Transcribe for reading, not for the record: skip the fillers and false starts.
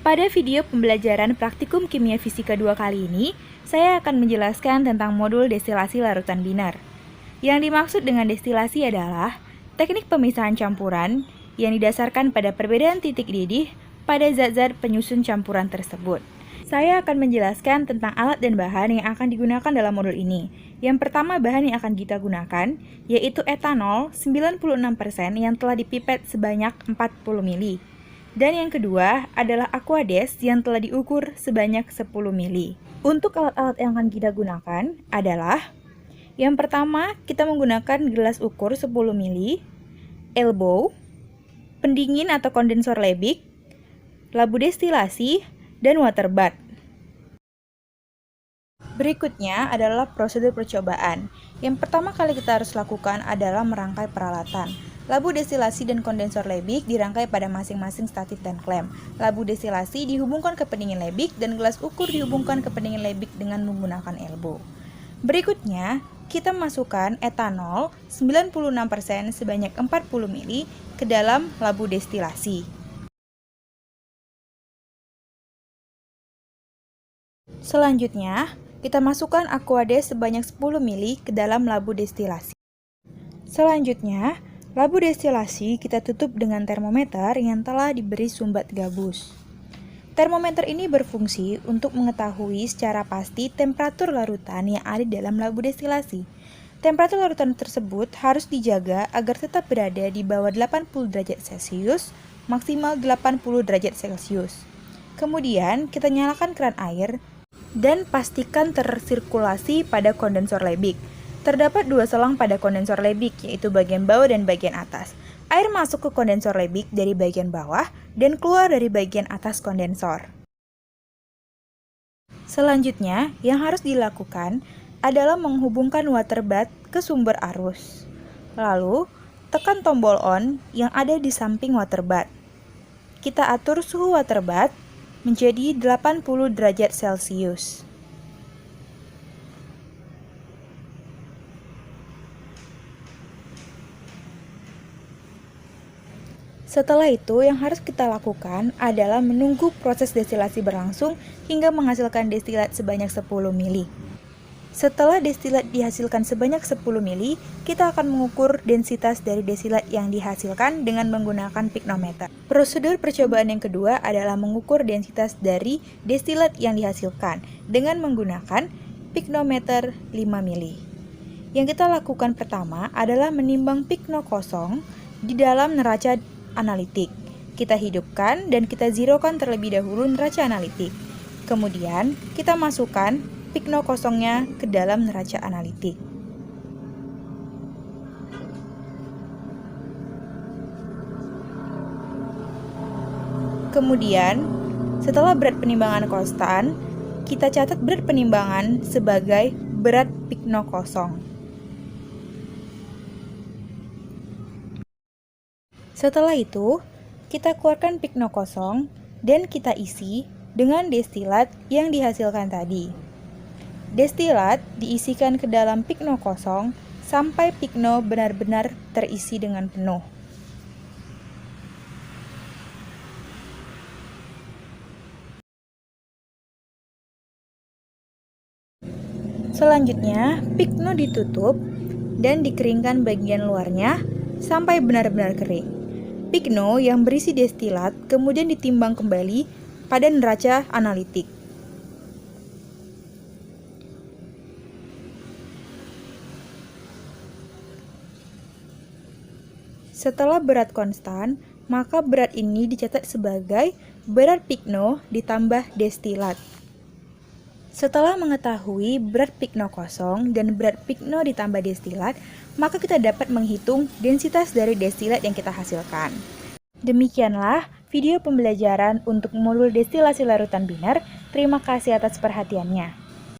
Pada video pembelajaran praktikum kimia fisika 2 kali ini, saya akan menjelaskan tentang modul destilasi larutan binar. Yang dimaksud dengan destilasi adalah teknik pemisahan campuran yang didasarkan pada perbedaan titik didih pada zat-zat penyusun campuran tersebut. Saya akan menjelaskan tentang alat dan bahan yang akan digunakan dalam modul ini. Yang pertama bahan yang akan kita gunakan, yaitu etanol 96% yang telah dipipet sebanyak 40 ml. Dan yang kedua adalah aquades yang telah diukur sebanyak 10 ml. Untuk alat-alat yang akan kita gunakan adalah yang pertama, kita menggunakan gelas ukur 10 ml, elbow, pendingin atau kondensor Liebig, labu destilasi, dan water bath. Berikutnya adalah prosedur percobaan. Yang pertama kali kita harus lakukan adalah merangkai peralatan. Labu destilasi dan kondensor Liebig dirangkai pada masing-masing statif dan klem. Labu destilasi dihubungkan ke pendingin Liebig dan gelas ukur dihubungkan ke pendingin Liebig dengan menggunakan elbow. Berikutnya, kita masukkan etanol 96% sebanyak 40 ml ke dalam labu destilasi. Selanjutnya, kita masukkan aquades sebanyak 10 ml ke dalam labu destilasi. Selanjutnya, labu destilasi kita tutup dengan termometer yang telah diberi sumbat gabus. Termometer ini berfungsi untuk mengetahui secara pasti temperatur larutan yang ada dalam labu destilasi. Temperatur larutan tersebut harus dijaga agar tetap berada di bawah 80 derajat Celcius, maksimal 80 derajat Celcius. Kemudian, kita nyalakan keran air dan pastikan tersirkulasi pada kondensor Liebig. Terdapat dua selang pada kondensor Liebig, yaitu bagian bawah dan bagian atas. Air masuk ke kondensor Liebig dari bagian bawah dan keluar dari bagian atas kondensor. Selanjutnya, yang harus dilakukan adalah menghubungkan water bath ke sumber arus. Lalu, tekan tombol on yang ada di samping water bath. Kita atur suhu water bath menjadi 80 derajat Celcius. Setelah itu, yang harus kita lakukan adalah menunggu proses destilasi berlangsung hingga menghasilkan destilat sebanyak 10 ml. Setelah destilat dihasilkan sebanyak 10 ml, kita akan mengukur densitas dari destilat yang dihasilkan dengan menggunakan piknometer. Prosedur percobaan yang kedua adalah mengukur densitas dari destilat yang dihasilkan dengan menggunakan piknometer 5 ml. Yang kita lakukan pertama adalah menimbang pikno kosong di dalam neraca analitik. Kita hidupkan dan kita zerokan terlebih dahulu neraca analitik. Kemudian, kita masukkan pikno kosongnya ke dalam neraca analitik. Kemudian, setelah berat penimbangan konstan, kita catat berat penimbangan sebagai berat pikno kosong. Setelah itu, kita keluarkan pikno kosong dan kita isi dengan destilat yang dihasilkan tadi. Destilat diisikan ke dalam pikno kosong sampai pikno benar-benar terisi dengan penuh. Selanjutnya, pikno ditutup dan dikeringkan bagian luarnya sampai benar-benar kering. Pikno yang berisi destilat kemudian ditimbang kembali pada neraca analitik. Setelah berat konstan, maka berat ini dicatat sebagai berat pikno ditambah destilat. Setelah mengetahui berat pikno kosong dan berat pikno ditambah destilat, maka kita dapat menghitung densitas dari destilat yang kita hasilkan. Demikianlah video pembelajaran untuk modul destilasi larutan binar. Terima kasih atas perhatiannya.